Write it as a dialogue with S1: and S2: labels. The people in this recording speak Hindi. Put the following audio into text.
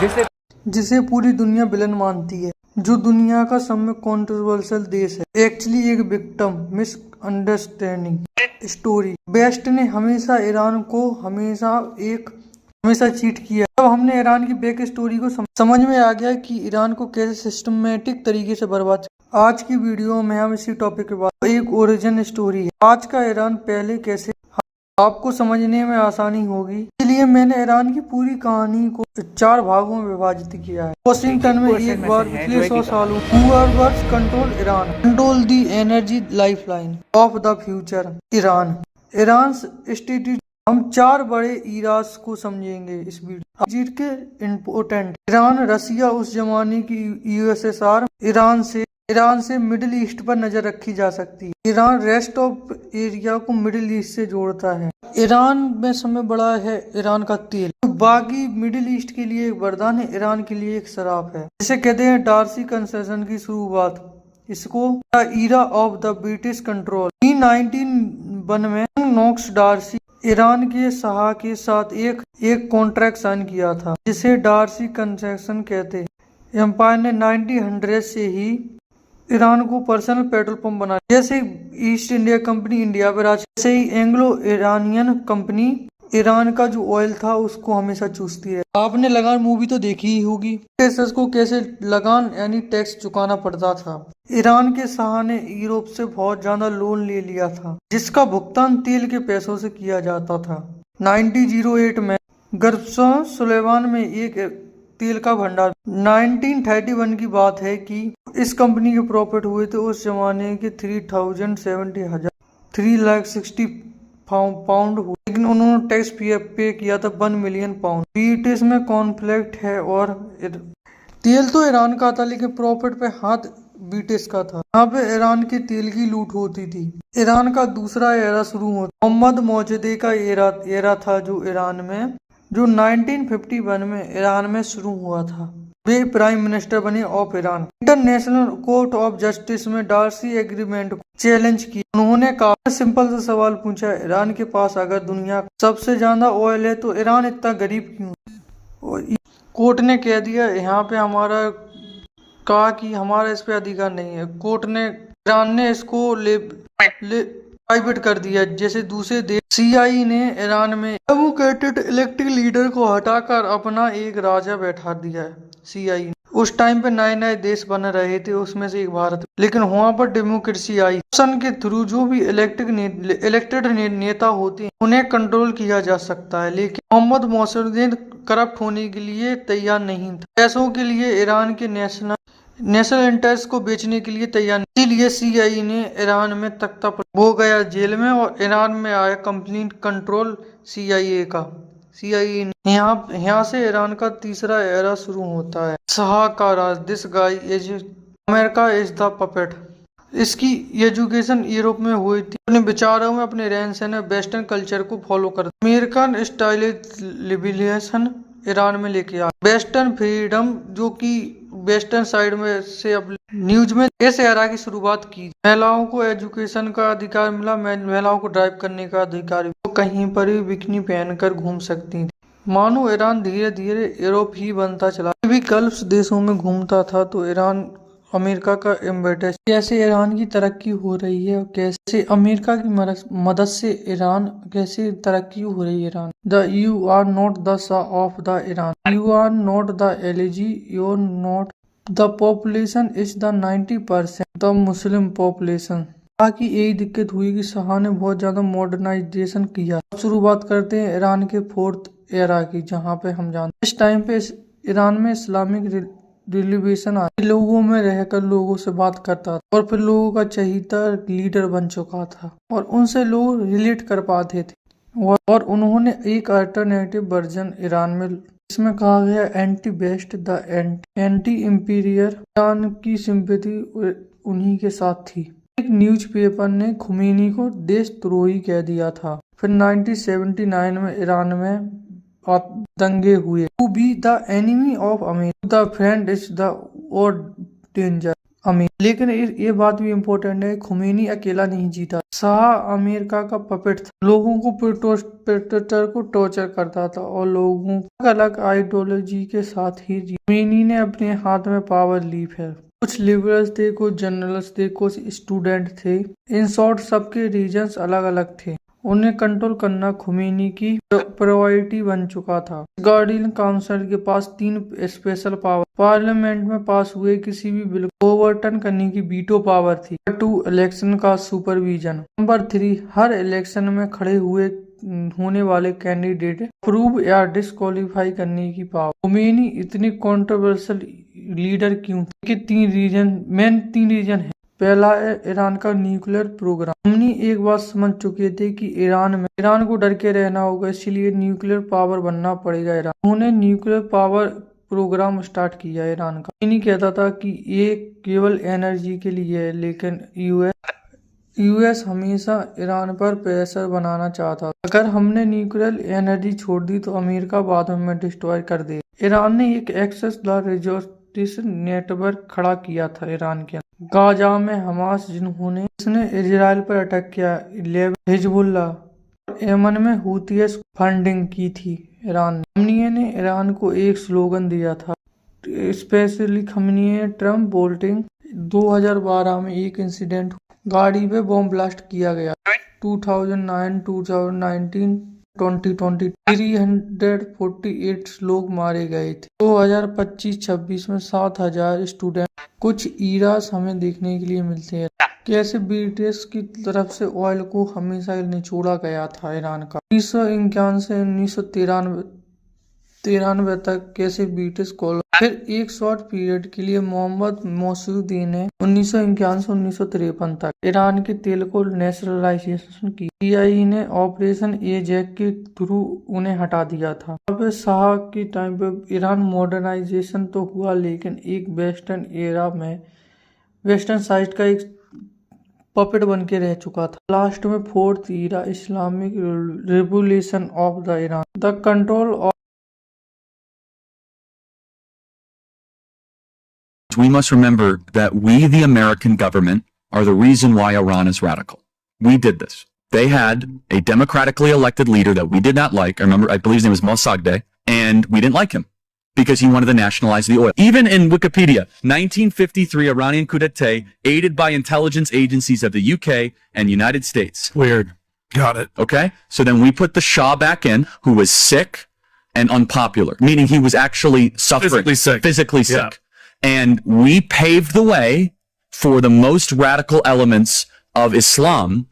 S1: जिसे पूरी दुनिया विलन मानती है, जो दुनिया का सबसे कंट्रोवर्शियल देश है। एक्चुअली एक विक्टिम मिसअंडरस्टैंडिंग स्टोरी। वेस्ट ने हमेशा ईरान को हमेशा चीट किया। अब हमने ईरान की बैक स्टोरी को समझ में आ गया कि ईरान को कैसे सिस्टमेटिक तरीके से बर्बाद। आज की वीडियो में हम इसी टॉपिक के बाद एक ओरिजिन स्टोरी है, आज का ईरान पहले कैसे, आपको समझने में आसानी होगी। इसलिए मैंने ईरान की पूरी कहानी को 4 भागों में विभाजित किया है। वॉशिंगटन में एक बार पिछले 100 सालों whoever's control Iran, control the energy lifeline of the future Iran state. हम 4 बड़े इरास को समझेंगे इस वीडियो जीत के इम्पोर्टेंट। ईरान, रसिया उस जमाने की यूएसएसआर, ईरान से मिडिल ईस्ट पर नजर रखी जा सकती है। ईरान रेस्ट ऑफ एरिया को मिडिल ईस्ट से जोड़ता है। ईरान में सबसे बड़ा है ईरान का तेल, बाकी मिडिल ईस्ट के लिए एक वरदान है, ईरान के लिए एक शराब है। जिसे कहते हैं डार्सी कंसेशन की शुरुआत। इसको the era of the British control. 1901 में नॉक्स डार्सी ईरान के शाह के साथ एक कॉन्ट्रैक्ट साइन किया था, जिसे डार्सी कंसेशन कहते हैं। एम्पायर ने 1900 से ही ईरान को पर्सनल पेट्रोल पंप बना, जैसे ईस्ट इंडिया कंपनी इंडिया पर राज, जैसे ही एंग्लो ईरानियन कंपनी ईरान का जो ऑयल था उसको हमेशा चूसती है। आपने लगान मूवी तो देखी ही होगी, को कैसे लगान यानी टैक्स चुकाना पड़ता था। ईरान के शाह ने यूरोप से बहुत ज्यादा लोन ले लिया था, जिसका भुगतान तेल के पैसों से किया जाता था। 1908 में गर्ब्सो सुलेमान में एक तेल का भंडार। 1931 की बात है कि इस कंपनी के प्रॉफिट हुए थे उस जमाने के 3,60 पाउंड हुए, लेकिन उन्होंने टैक्स पे किया था 1 मिलियन पाउंड। ब्रिटिश में कॉन्फ्लिक्ट है और तेल तो ईरान का था, लेकिन प्रॉफिट पे हाथ ब्रिटिश का था। यहाँ पे ईरान के तेल की लूट होती थी। ईरान का दूसरा एरा शुरू होता, मोहम्मद मौजूदे का एरा था, जो 1951 में ईरान में शुरू हुआ था। वे प्राइम मिनिस्टर बने of Iran. International court of justice में डार्सी एग्रीमेंट को चैलेंज किया। उन्होंने काफी सिंपल सा सवाल पूछा, ईरान के पास अगर दुनिया का सबसे ज्यादा ऑयल है तो ईरान इतना गरीब क्यों? और कोर्ट ने कह दिया, यहाँ पे कहा कि हमारा इस पे अधिकार नहीं है। कोर्ट ने ईरान ने इसको प्राइवेट कर दिया। जैसे दूसरे देश सीआई ने ईरान में डेमोक्रेटिक इलेक्टेड लीडर को हटाकर अपना एक राजा बैठा दिया है। सीआई ने उस टाइम पे नए देश बन रहे थे, उसमें से एक भारत, लेकिन वहां पर डेमोक्रेसी आई। ऑप्शन के थ्रू जो भी इलेक्टेड नेता होते हैं उन्हें कंट्रोल किया जा सकता है, लेकिन मोहम्मद मौसूद करप्ट होने के लिए तैयार नहीं था। पैसों के लिए ईरान के नेशनल इंटरेस्ट को बेचने के लिए तैयार नहीं। इसीलिए सीआई ने ईरान में तख्ता वो गया जेल में, और ईरान में आया कंप्लीट कंट्रोल सीआईए ने। यहाँ से ईरान का तीसरा एरा शुरू होता है, शाह का राज। This guy is America is the puppet. इसकी एजुकेशन यूरोप में हुई थी। अपने विचारों में, अपने रहन सहन में वेस्टर्न कल्चर को फॉलो कर अमेरिकन स्टाइल लिबरेशन ईरान में लेके आया। वेस्टर्न फ्रीडम, जो कि वेस्टर्न साइड में से अब न्यूज में इस एरा की शुरुआत की। महिलाओं को एजुकेशन का अधिकार मिला, महिलाओं को ड्राइव करने का अधिकार, वो कहीं पर भी बिकनी पहनकर घूम सकती थी। मानो ईरान धीरे धीरे यूरोप ही बनता चला। भी गल्फ देशों में घूमता था तो ईरान अमेरिका का एम्बेसडर। कैसे ईरान की तरक्की हो रही है और कैसे अमेरिका की मदद से ईरान कैसे तरक्की हो रही है। Iran you are not the shah of the Iran, you are not the elegy, you are not the population is the 90% the Muslim population. बाकी यही दिक्कत हुई कि शाह ने बहुत ज्यादा मॉडर्नाइजेशन किया। शुरुआत करते हैं ईरान के 4th एरा की, जहाँ पे हम जानते इस टाइम पे ईरान में इस्लामिक रिलीवेशन आया। लोगों में रहकर लोगों से बात करता था, और फिर लोगों का चहीता लीडर बन चुका था, और उनसे लोग रिलेट कर पाते थे। और उन्होंने एक अल्टरनेटिव वर्जन ईरान में, इसमें कहा गया anti west the anti imperial. Iran की सिंपैथी उन्हीं के साथ थी। एक न्यूज़पेपर ने खुमैनी को देशद्रोही कह दिया था। फिर 1979 में ईरान में दंगे हुए। To be the enemy of America, the friend is the और डेंजर। अमीर। लेकिन ये बात भी इम्पोर्टेंट है, खुमैनी अकेला नहीं जीता। शाह अमेरिका का पपेट था, लोगों को प्रोटेस्टर को टॉर्चर करता था और लोगों को अलग आइडियोलॉजी के साथ ही खुमैनी ने अपने हाथ में पावर ली। फिर कुछ लिबरल्स थे, कुछ जर्नलिस्ट थे, कुछ स्टूडेंट थे। इन शॉर्ट सबके रीजन्स अलग अलग थे। उन्हें कंट्रोल करना खुमैनी की प्रायोरिटी बन चुका था। गार्डियन काउंसिल के पास 3 स्पेशल पावर, पार्लियामेंट में पास हुए किसी भी बिल को ओवरटर्न करने की वीटो पावर थी। 2 इलेक्शन का सुपरविजन। नंबर 3 हर इलेक्शन में खड़े होने वाले कैंडिडेट अप्रूव या डिस्क्वालीफाई करने की पावर। खुमैनी इतनी कंट्रोवर्शियल लीडर क्यों थे? कि 3 रीजन है। पहला है ईरान का न्यूक्लियर प्रोग्राम। हमने एक बात समझ चुके थे कि ईरान को डर के रहना होगा, इसलिए न्यूक्लियर पावर बनना पड़ेगा ईरान। उन्होंने न्यूक्लियर पावर प्रोग्राम स्टार्ट किया ईरान का। ये नहीं कहता था कि ये केवल एनर्जी के लिए है, लेकिन यूएस हमेशा ईरान पर प्रेशर बनाना चाहता था। अगर हमने न्यूक्लियर एनर्जी छोड़ दी तो अमेरिका बाद में डिस्ट्रॉय कर दे। ईरान ने एक एक्सेस द रिसोर्स नेटवर्क खड़ा किया था ईरान के अंदर। गाजा में हमास जिसने इजराइल पर अटैक किया, हिजबुल्लाह, यमन में हुतीस फंडिंग की थी ईरान ने। खमनी ने ईरान को एक स्लोगन दिया था, स्पेशली खमनी ने ट्रम्प वोटिंग। 2012 में एक इंसिडेंट, गाड़ी पे बॉम्ब ब्लास्ट किया गया। 2009, 2019, 2020 348 लोग मारे गए थे। 2025-26 में 7000 स्टूडेंट। कुछ ईरास हमें देखने के लिए मिलते हैं, कैसे ब्रिटिश की तरफ से ऑयल को हमेशा निचोड़ा गया था ईरान का। 1951 से 1993 तक कैसे ब्रिटिश कॉलोनी। फिर एक शॉर्ट पीरियड के लिए मोहम्मद मौसूदी ने 1951 से 1953 तक ईरान के तेल को नेशनलाइजेशन की। CIA ने ऑपरेशन एजैक के थ्रू उन्हें हटा दिया था। अब शाह के टाइम पे ईरान मॉडर्नाइजेशन तो हुआ, लेकिन एक वेस्टर्न साइड का एक पपेट बन के रह चुका था। लास्ट में 4th era, Islamic revolution of the Iran, the control of.
S2: We must remember that we, the American government, are the reason why Iran is radical. We did this. They had a democratically elected leader that we did not like. I believe his name was Mossadegh, and we didn't like him because he wanted to nationalize the oil. Even in Wikipedia, 1953 Iranian coup d'etat aided by intelligence agencies of the UK and United States.
S3: Weird. Got it.
S2: Okay? So then we put the Shah back in, who was sick and unpopular, meaning he was actually suffering. Physically sick.
S3: Yeah.
S2: And we paved the way for the most radical elements of Islam